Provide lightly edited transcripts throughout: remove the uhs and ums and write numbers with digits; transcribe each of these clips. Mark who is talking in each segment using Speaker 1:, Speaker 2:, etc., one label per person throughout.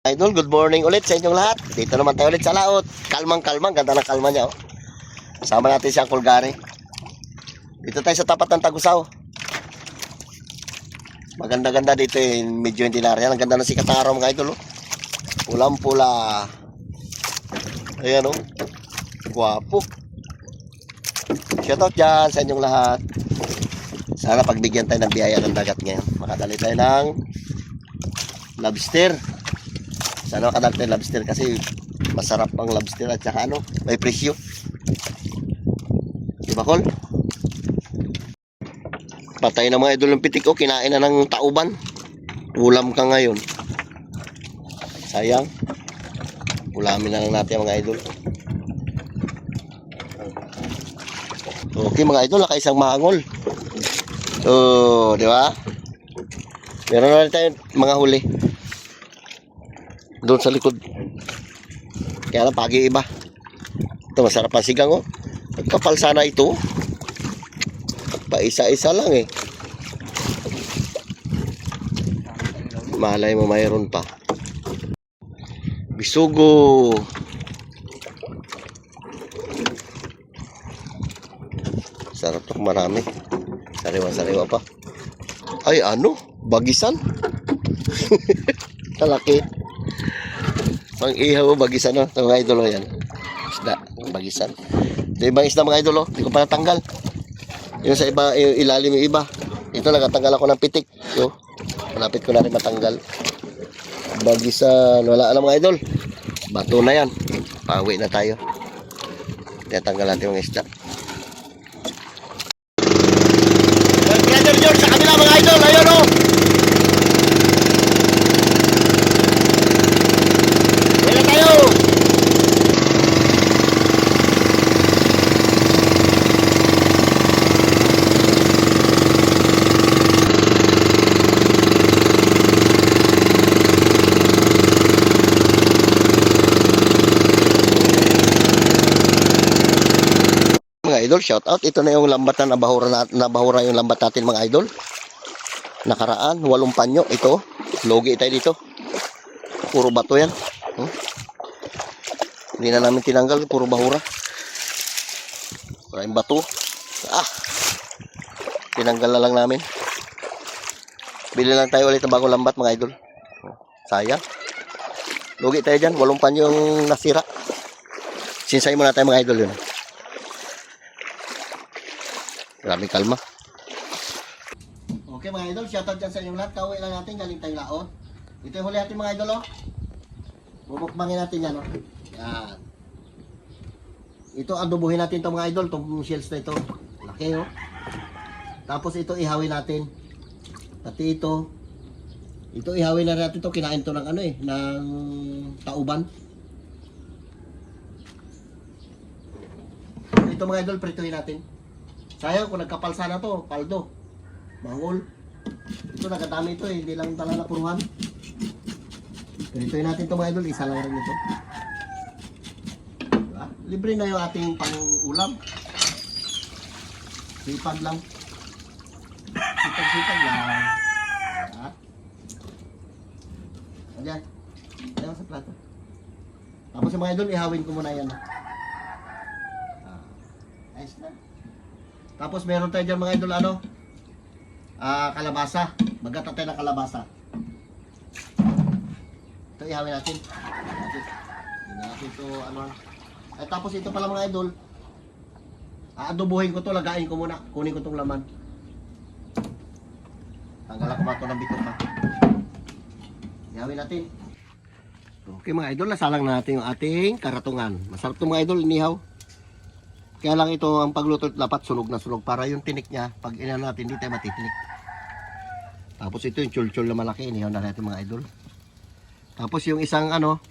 Speaker 1: Idol, good morning ulit sa inyong lahat. Dito naman tayo ulit sa laot. Kalmang-kalmang, ganda ng kalma niya. Oh. Kasama natin si Uncle Gary. Dito tayo sa tapat ng Tagusaw. Maganda-ganda dito eh. Medyo hindi na rin. Ang ganda ng sikat ng araw mga idol. Oh. Pulang-pula. Ayan oh. Guwapo. Shoutout dyan sa inyong lahat. Sana pagbigyan tayo ng biyaya ng dagat ngayon. Makadali tayo ng lobster. Sana makadali tayo ng lobster kasi masarap ang lobster at saka ano, may presyo. Diba, Col? Patay na mga idol ng pitik ko. Kinain na ng tauban. Ulam ka ngayon. Sayang. Ulamin na lang natin mga idol. Okay mga idol, nakaisang mangol. So, di ba? Meron na rin tayo mga huli. Doon sa likod. Kaya lang pagi iba. Ito masarap ang sigang oh. Kapal sana ito. Pa-isa-isa lang eh. Malay mo mayroon pa. Bisugo. Sarap to, marami. Sariwa-sariwa pa. Ay ano? Bagisan? Kalaki. Pang ihaw bagisan no? Ito mga idolo yan. Isda, bagisan. Ito ibang isda mga idolo. Hindi ko pa natanggal. Yung sa iba, yung ilalim yung iba. Ito nagatanggal ako ng pitik. So, malapit ko na rin matanggal. Bagisan. Wala na mga idol. Bato na yan. Pauwi na tayo. Tinatanggal natin yung isda. Brother George sa kabila mga idol. Ayun o. Wala tayo. Mga idol, shout out. Ito na yung lambat na nabahura yung lambat natin mga idol. Nakaraan, 8 panyo. Ito, logi tayo dito. Puro bato yan. Hindi na namin tinanggal, puro bahura. Maraming bato. Tinanggal na lang namin. Bili lang tayo ulit ng bagong lambat mga idol. Sayang. Logi tayo dyan, 8 panyo yung nasira. Sinsay muna tayo mga idol yun. Maraming kalma. Okay mga idol, shoutout dyan sa inyong lahat. Kauwi lang natin, galing tayong laot. Ito yung huli natin mga idol oh. Bubukbangin natin yan oh. Yan. Ito adobuhin natin itong mga idol, itong shells na ito. Laki oh. Tapos ito ihawin natin. Pati ito. Ito ihawin na natin ito. Kinain ito ng ano eh, ng tauban. Ito mga idol, prituhin natin. Sayang kung nagkapal sana to, paldo, mangol. Ito nagadami ito eh, hindi lang tala na puruhan. Ganitoin natin ito mga idol, isa lang rin ito. Diba? Libre na yung ating pang-ulam. Sipag lang. Sipag lang. Diba? Ayan. Ayan sa plato. Tapos yung mga idol, ihawin ko muna yan. Ayos na. Tapos meron tayo dyan mga idol ano? Kalabasa. Magata tayo ng kalabasa. Ito ihawin natin. Hindi natin ito ano. At tapos ito pala mga idol. Aadobuhin ko to, lagain ko muna. Kunin ko tong laman. Tanggalan ko ba ito ng bitok ha. Ihawin natin. Okay mga idol, nasalang natin yung ating karatungan. Masarap ito mga idol, inihaw. Kaya lang ito, ang pagluto dapat sunog na sunog para yung tinik niya, pag ina natin, hindi tayo matitinik. Tapos ito yung chul-chul na malaki, inihaw na natin mga idol. Tapos yung isang ano,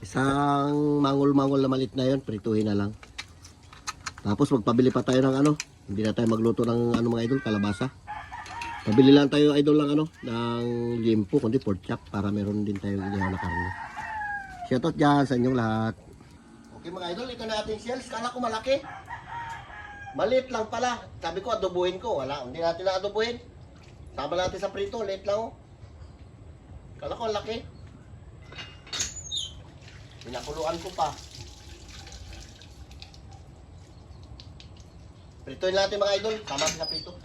Speaker 1: isang mangol-mangol na malit na yun, prituhin na lang. Tapos magpabili pa tayo ng ano, hindi na tayo magluto ng ano mga idol, kalabasa. Pabili lang tayo idol ng ano, ng limpo, kundi pork chop, para meron din tayong inihaw na karne. Shoutout dyan sa inyong lahat. Okay mga idol, ito na ating shells. Kala ko malaki. Maliit lang pala. Sabi ko adobuhin ko. Wala, hindi natin na adobuhin. Sama natin sa prito, liit lang oh. Kala ko laki. Pinakuluan ko pa. Prituin natin mga idol. Tama sa prito.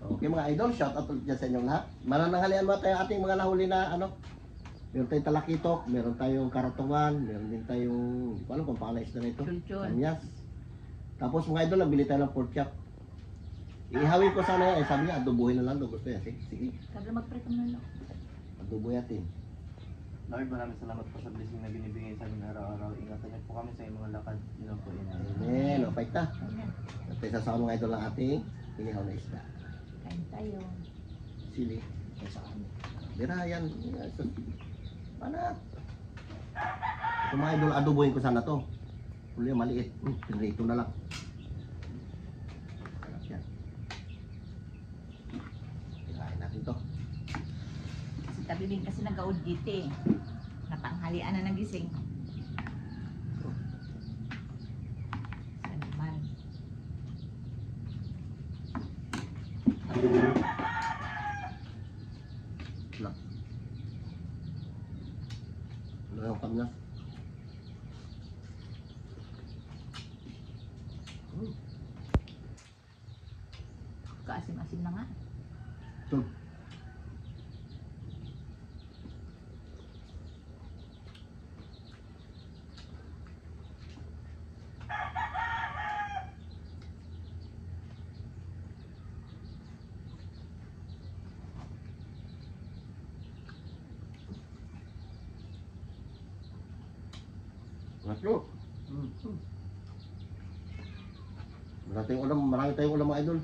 Speaker 1: Okay mga idol, shout out ulit dyan sa inyong lahat. Manananghalian mo tayo ating mga nahuli na ano. Meron tayong talakitok, meron tayong karatungan, meron din tayong, hindi ko alam kung paano isda na ito. Kanyas. Tapos mga idol, nagbili tayo ng pork chop. Ihawin ko sana yan. Sabi niya, adobuhin na lang daw. Gusto yan. Sige.
Speaker 2: Sabi magprito na lang.
Speaker 1: Adobo natin.
Speaker 3: Lord, maraming salamat po sa blessing na binibigay sa amin araw-araw. Ingatan niyo po kami sa inyong mga lakad. Yun lang po yun.
Speaker 1: Amen. O, fight na.
Speaker 2: Ayan.
Speaker 1: At isa sa mga idol ng ating inihaw na isda.
Speaker 2: Kain tayo.
Speaker 1: Sili. Isa kami. Bira yan. Panat. Ito mga idol, adobohin ko sana to. Huli maliit. Pinrito na lang. Sarap yan. Kirain natin to.
Speaker 2: Si Tabibing kasi nag-audit eh. Natanghalian na nagising. Sa naman.
Speaker 1: Lang. Ano yung kamna?
Speaker 2: Kaasim-asim na nga.
Speaker 1: Ito. Maslo. Marami tayong ulam mga idol.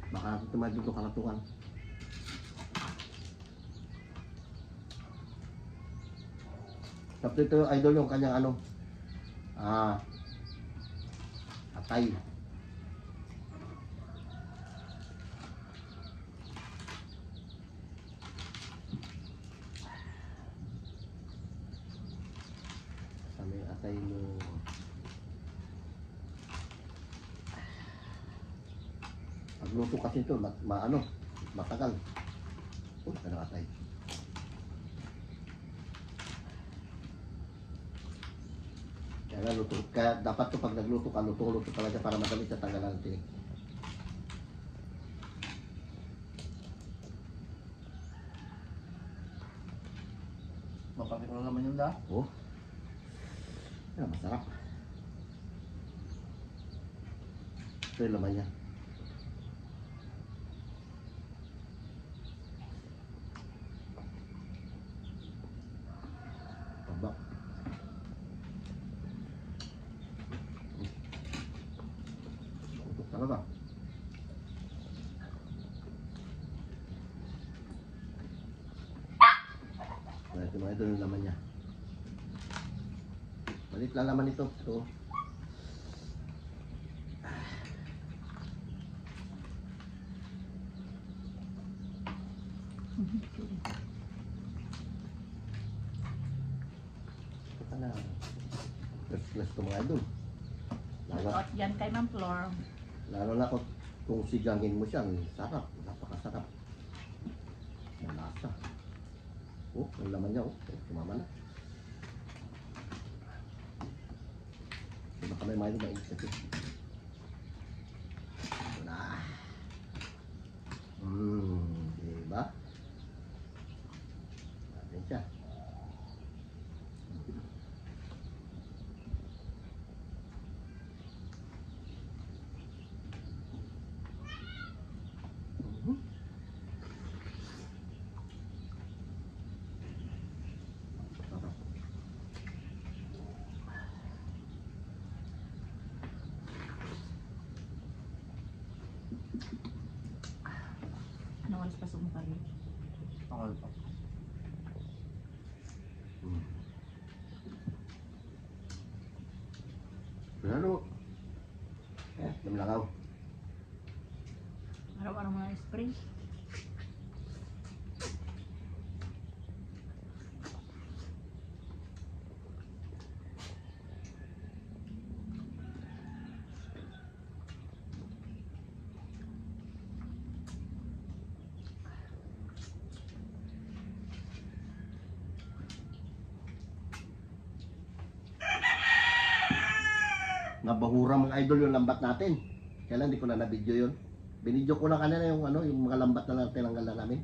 Speaker 1: Baka natin tumayo dito kalatukan. Tapos ito yung idol yung kanyang ano. Atay. Kasama yung atay mo. Pagluto kasi ito, matagal. Uy, ano atay. Kaya dapat to pag nagluto ka, luto-luto talaga para madali sa tanggalan ng tinik.
Speaker 3: Mapakit mo naman yung da.
Speaker 1: Oh. Yan, masarap. Ito yung laman niya. Taba. Tutok talaga. Ito mga ito yung laman niya. Malit lang laman ito. Ito. Ito na. First class ito mga idol.
Speaker 2: Out yan kay Ma'am Flor.
Speaker 1: Lalo na kung sigangin mo siya, sarap. Napakasarap. Malasa. Oh, ang laman niya, oh. Tumama na. Diba kamay mga idol, mainit kasi. Ito na. Diba? Natin siya.
Speaker 2: Anong oras pa sumpa rin?
Speaker 3: Okay po.
Speaker 1: Lalo. Damlakaw.
Speaker 2: Araw-araw mo na spray.
Speaker 1: Nabahura mga idol yung lambat natin. Kaya lang hindi ko na na-video yun. Binidyo ko na kanina yung ano, yung mga lambat na tinanggal na namin.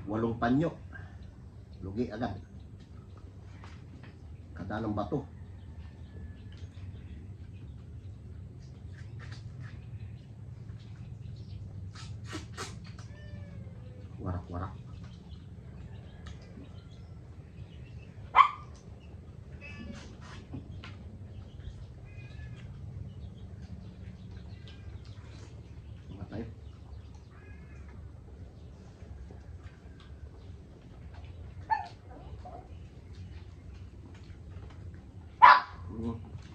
Speaker 1: 8 panyo. Lugi agad. Kada ng bato. Warak-warak. Matay.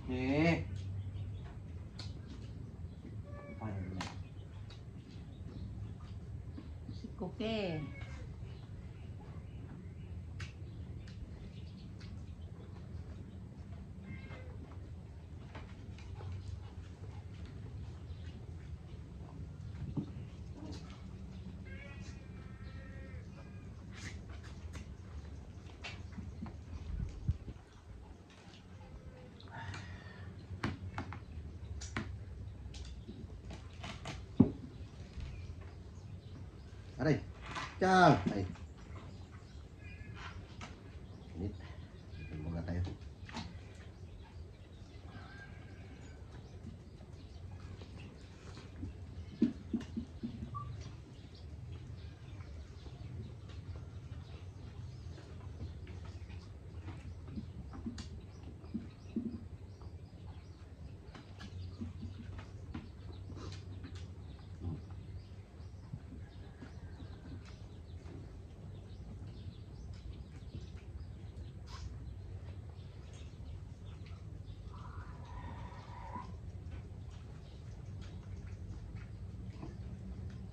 Speaker 3: Eh. Paano na?
Speaker 2: Si Kuke.
Speaker 1: Aray. Tiyan. Ay. Init. Ito muna tayo.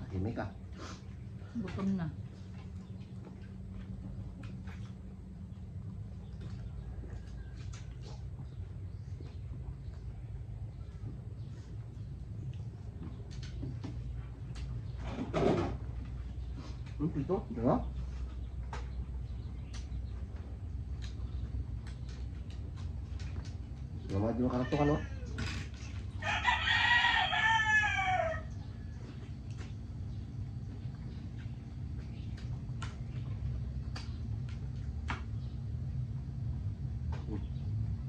Speaker 1: Tahimik ka.
Speaker 2: Gutom na.
Speaker 1: Ito. Diba? Gama di makaratok ano?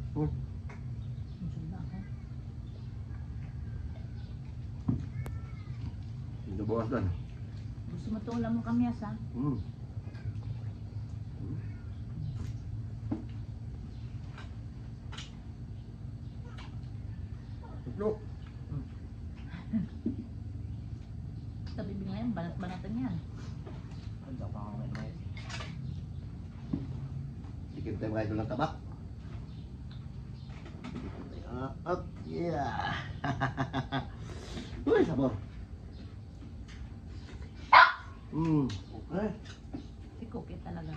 Speaker 2: Busog na ako.
Speaker 1: Hindi bawas dan.
Speaker 2: Gusto mo tulang mo kamyas ha?
Speaker 1: Hmm. Ito.
Speaker 2: Sabi mo ngayon, banat-banatan yan.
Speaker 3: Ang dapa ka ngayon, Mike.
Speaker 1: Sikip tayo mga idol ng tabak. Up, yeah. Uy, sabor. Okay.
Speaker 2: Si Kuke talaga.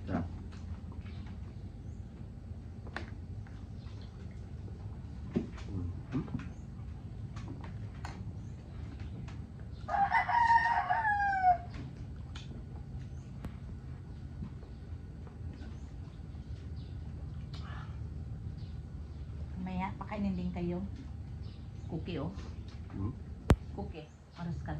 Speaker 1: Sarap.
Speaker 2: Maya, pakainin din kayo. Kuke oh.
Speaker 1: Hmm.
Speaker 2: Kuke. Oras ka.